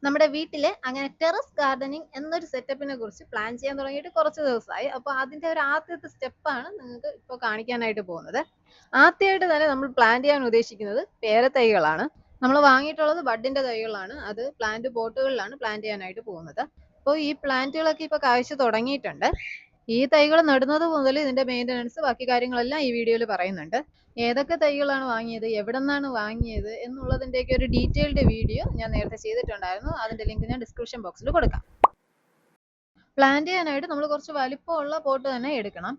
നമ്മുടെ വീട്ടില് അങ്ങനെ ടെറസ് ഗാർഡനിങ് എന്നൊരു സെറ്റപ്പിനെ കുറിച്ച് പ്ലാൻ ചെയ്യാൻ തുടങ്ങിയിട്ട് കുറച്ച് ദിവസമായി. അപ്പോൾ അതിന്റെ ഒരു ആദ്യത്തെ സ്റ്റെപ്പാണ് നിങ്ങൾക്ക് ഇപ്പോൾ കാണിക്കാനായിട്ട് പോകുന്നത്. ആദ്യമായിട്ട് തന്നെ നമ്മൾ പ്ലാൻ ചെയ്യാൻ ഉദ്ദേശിക്കുന്നത് പേരത്തൈകളാണ്. നമ്മൾ വാങ്ങിയിട്ടുള്ളത് ബഡിന്റെ തൈകളാണ്. അത് പ്ലാന്റ് പോട്ടുകളിലാണ് പ്ലാൻ ചെയ്യാനായിട്ട് പോകുന്നത്. അപ്പോൾ ഈ പ്ലാന്റുകളൊക്കെ ഇപ്പോൾ കായ്ച്ചു തുടങ്ങിയിട്ടുണ്ട്. ഈ തൈകൾ നടുന്നത് മുതൽ ഇതിന്റെ മെയിൻ്റനൻസ് ബാക്കി കാര്യങ്ങളെല്ലാം ഈ വീഡിയോയിൽ പറയുന്നുണ്ട്. ഏതൊക്കെ തൈകളാണ് വാങ്ങിയത്, എവിടെ നിന്നാണ് വാങ്ങിയത് എന്നുള്ളതിൻ്റെയൊക്കെ ഒരു ഡീറ്റെയിൽഡ് വീഡിയോ ഞാൻ നേരത്തെ ചെയ്തിട്ടുണ്ടായിരുന്നു. അതിന്റെ ലിങ്ക് ഞാൻ ഡിസ്ക്രിപ്ഷൻ ബോക്സിൽ കൊടുക്കാം. പ്ലാന്റ് ചെയ്യാനായിട്ട് നമ്മൾ കുറച്ച് വലിപ്പമുള്ള പോട്ട് തന്നെ എടുക്കണം.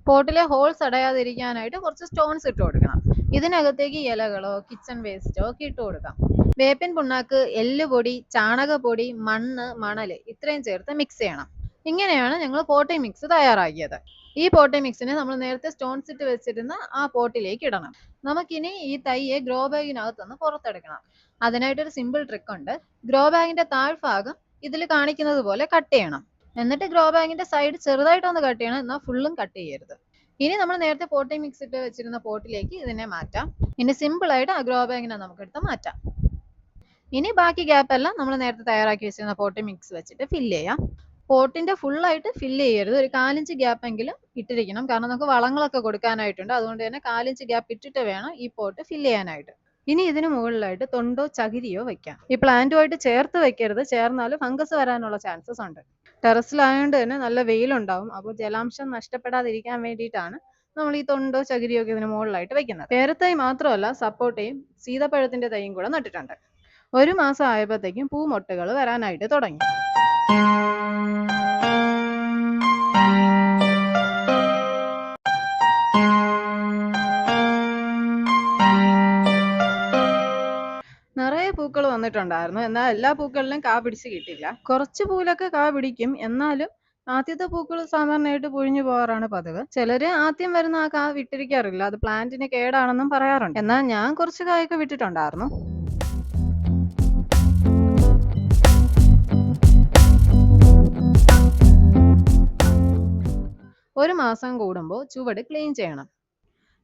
പോട്ടിലെ ഹോൾസ് അടയാതിരിക്കാനായിട്ട് കുറച്ച് സ്റ്റോൺസ് ഇട്ട് കൊടുക്കണം. ഇതിനകത്തേക്ക് ഇലകളോ കിച്ചൺ വേസ്റ്റോ ഒക്കെ ഇട്ട് കൊടുക്കാം. വേപ്പിൻ പുണ്ണാക്ക്, എല്ലുപൊടി, ചാണകപ്പൊടി, മണ്ണ്, മണല് ഇത്രയും ചേർത്ത് മിക്സ് ചെയ്യണം. ഇങ്ങനെയാണ് ഞങ്ങൾ പോട്ടിംഗ് മിക്സ് തയ്യാറാക്കിയത്. ഈ പോട്ടിംഗ് മിക്സിനെ നമ്മൾ നേരത്തെ സ്റ്റോൺസ് ഇട്ട് വെച്ചിരുന്ന ആ പോട്ടിലേക്ക് ഇടണം. നമുക്കിനി ഈ തൈയെ ഗ്രോ ബാഗിനകത്തുനിന്ന് പുറത്തെടുക്കണം. അതിനായിട്ടൊരു സിമ്പിൾ ട്രിക്ക് ഉണ്ട്. ഗ്രോ ബാഗിന്റെ താഴ്ഭാഗം ഇതിൽ കാണിക്കുന്നത് പോലെ കട്ട് ചെയ്യണം. എന്നിട്ട് ഗ്രോ ബാഗിന്റെ സൈഡ് ചെറുതായിട്ടൊന്ന് കട്ട് ചെയ്യണം, എന്നാൽ ഫുള്ളും കട്ട് ചെയ്യരുത്. ഇനി നമ്മൾ നേരത്തെ പോട്ടിംഗ് മിക്സ് ഇട്ട് വെച്ചിരുന്ന പോട്ടിലേക്ക് ഇതിനെ മാറ്റാം. ഇനി സിമ്പിൾ ആയിട്ട് ആ ഗ്രോ ബാഗിനെ നമുക്ക് എടുത്ത് മാറ്റാം. ഇനി ബാക്കി ഗ്യാപ്പ് എല്ലാം നമ്മൾ നേരത്തെ തയ്യാറാക്കി വെച്ചിരുന്ന പോട്ടിംഗ് മിക്സ് വെച്ചിട്ട് ഫില്ല് ചെയ്യാം. പോട്ടിന്റെ ഫുള്ളായിട്ട് ഫില്ല് ചെയ്യരുത്, ഒരു 4 ഇഞ്ച് ഗ്യാപ്പ് എങ്കിലും ഇട്ടിരിക്കണം. കാരണം നമുക്ക് വളങ്ങളൊക്കെ കൊടുക്കാനായിട്ടുണ്ട്. അതുകൊണ്ട് തന്നെ 4 ഇഞ്ച് ഗ്യാപ്പ് ഇട്ടിട്ട് വേണം ഈ പോട്ട് ഫില്ല് ചെയ്യാനായിട്ട്. ഇനി ഇതിന് മുകളിലായിട്ട് തൊണ്ടോ ചകിരിയോ വെക്കാം. ഈ പ്ലാന്റുമായിട്ട് ചേർത്ത് വെക്കരുത്, ചേർന്നാൽ ഫംഗസ് വരാനുള്ള ചാൻസസ് ഉണ്ട്. ടെറസിലായതുകൊണ്ട് തന്നെ നല്ല വെയിലുണ്ടാവും. അപ്പോൾ ജലാംശം നഷ്ടപ്പെടാതിരിക്കാൻ വേണ്ടിയിട്ടാണ് നമ്മൾ ഈ തൊണ്ടോ ചകിരിയോ ഒക്കെ ഇതിന് മുകളിലായിട്ട് വെക്കുന്നത്. പേരത്തൈ മാത്രമല്ല, സപ്പോട്ടയും സീതപ്പഴത്തിന്റെ തൈയും കൂടെ നട്ടിട്ടുണ്ട്. 1 മാസം ആയപ്പോഴത്തേക്കും പൂമൊട്ടുകൾ വരാനായിട്ട് തുടങ്ങി. നിറയെ പൂക്കൾ വന്നിട്ടുണ്ടായിരുന്നു. എന്നാൽ എല്ലാ പൂക്കളിലും കാ പിടിച്ച് കിട്ടില്ല. കുറച്ച് പൂവിലൊക്കെ കാ പിടിക്കും. എന്നാലും ആദ്യത്തെ പൂക്കൾ സാധാരണയായിട്ട് പൊഴിഞ്ഞു പോകാറാണ് പതിവ്. ചിലര് ആദ്യം വരുന്ന ആ കാ വിട്ടിരിക്കാറില്ല. അത് പ്ലാന്റിന് കേടാണെന്നും പറയാറുണ്ട്. എന്നാൽ ഞാൻ കുറച്ച് കായൊക്കെ വിട്ടിട്ടുണ്ടായിരുന്നു. ഒരു മാസം കൂടുമ്പോൾ ചുവട് ക്ലീൻ ചെയ്യണം.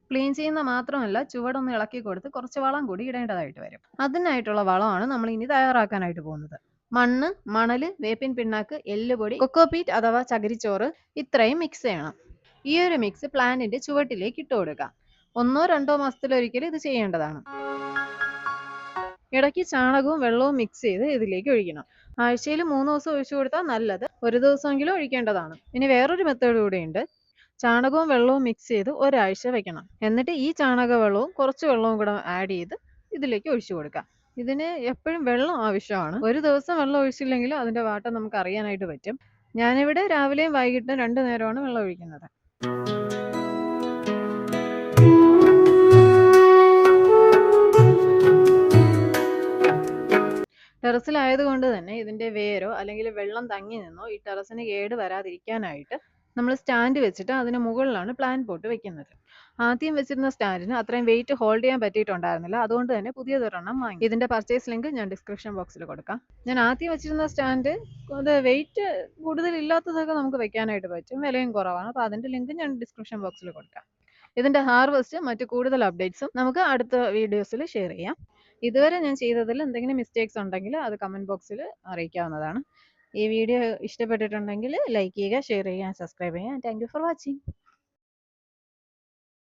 ക്ലീൻ ചെയ്യുന്ന മാത്രമല്ല, ചുവടൊന്ന് ഇളക്കി കൊടുത്ത് കുറച്ച് വളം കൂടി ഇടേണ്ടതായിട്ട് വരും. അതിനായിട്ടുള്ള വളമാണ് നമ്മൾ ഇനി തയ്യാറാക്കാനായിട്ട് പോകുന്നത്. മണ്ണ്, മണല്, വേപ്പിൻ പിണ്ണാക്ക്, എല്ലുപൊടി, കൊക്കോപീറ്റ് അഥവാ ചകിരിച്ചോറ് ഇത്രയും മിക്സ് ചെയ്യണം. ഈ ഒരു മിക്സ് പ്ലാന്റിന്റെ ചുവട്ടിലേക്ക് ഇട്ട് കൊടുക്കാം. 1-2 മാസത്തിലൊരിക്കൽ ഇത് ചെയ്യേണ്ടതാണ്. ഇടയ്ക്ക് ചാണകവും വെള്ളവും മിക്സ് ചെയ്ത് ഇതിലേക്ക് ഒഴിക്കണം. ആഴ്ചയിൽ 3 ദിവസം ഒഴിച്ചു കൊടുത്താൽ നല്ലത്. 1 ദിവസമെങ്കിലും ഒഴിക്കേണ്ടതാണ്. ഇനി വേറൊരു മെത്തേഡ് കൂടെയുണ്ട്. ചാണകവും വെള്ളവും മിക്സ് ചെയ്ത് ഒരാഴ്ച വെക്കണം. എന്നിട്ട് ഈ ചാണക വെള്ളവും കുറച്ച് വെള്ളവും കൂടെ ആഡ് ചെയ്ത് ഇതിലേക്ക് ഒഴിച്ചു കൊടുക്കാം. ഇതിന് എപ്പോഴും വെള്ളം ആവശ്യമാണ്. ഒരു ദിവസം വെള്ളം ഒഴിച്ചില്ലെങ്കിലും അതിന്റെ വാട്ടം നമുക്ക് അറിയാനായിട്ട് പറ്റും. ഞാനിവിടെ രാവിലെയും വൈകിട്ടും 2 നേരമാണ് വെള്ളം ഒഴിക്കുന്നത്. ടെറസിലായതുകൊണ്ട് തന്നെ ഇതിന്റെ വേരോ അല്ലെങ്കിൽ വെള്ളം തങ്ങി നിന്നോ ഈ ടെറസിന് കേട് വരാതിരിക്കാനായിട്ട് നമ്മൾ സ്റ്റാൻഡ് വെച്ചിട്ട് അതിന് മുകളിലാണ് പ്ലാന്റ് പോട്ട് വെക്കുന്നത്. ആദ്യം വെച്ചിരുന്ന സ്റ്റാൻഡിന് അത്രയും വെയിറ്റ് ഹോൾഡ് ചെയ്യാൻ പറ്റിയിട്ടുണ്ടായിരുന്നില്ല. അതുകൊണ്ട് തന്നെ പുതിയതൊരെണ്ണം വാങ്ങി. ഇതിന്റെ പർച്ചേസ് ലിങ്ക് ഞാൻ ഡിസ്ക്രിപ്ഷൻ ബോക്സിൽ കൊടുക്കാം. ഞാൻ ആദ്യം വെച്ചിരുന്ന സ്റ്റാൻഡ് അത് വെയിറ്റ് കൂടുതലില്ലാത്തതൊക്കെ നമുക്ക് വെക്കാനായിട്ട് പറ്റും, വിലയും കുറവാണ്. അപ്പോൾ അതിന്റെ ലിങ്ക് ഞാൻ ഡിസ്ക്രിപ്ഷൻ ബോക്സിൽ കൊടുക്കാം. ഇതിന്റെ ഹാർവെസ്റ്റ് മറ്റു കൂടുതൽ അപ്ഡേറ്റ്സും നമുക്ക് അടുത്ത വീഡിയോസിൽ ഷെയർ ചെയ്യാം. ഇതുവരെ ഞാൻ ചെയ്തതിൽ എന്തെങ്കിലും മിസ്റ്റേക്സ് ഉണ്ടെങ്കിൽ അത് കമന്റ് ബോക്സിൽ അറിയിക്കാവുന്നതാണ്. ഈ വീഡിയോ ഇഷ്ടപ്പെട്ടിട്ടുണ്ടെങ്കിൽ ലൈക്ക് ചെയ്യുക, ഷെയർ ചെയ്യുക, സബ്സ്ക്രൈബ് ചെയ്യുക. Thank you for watching.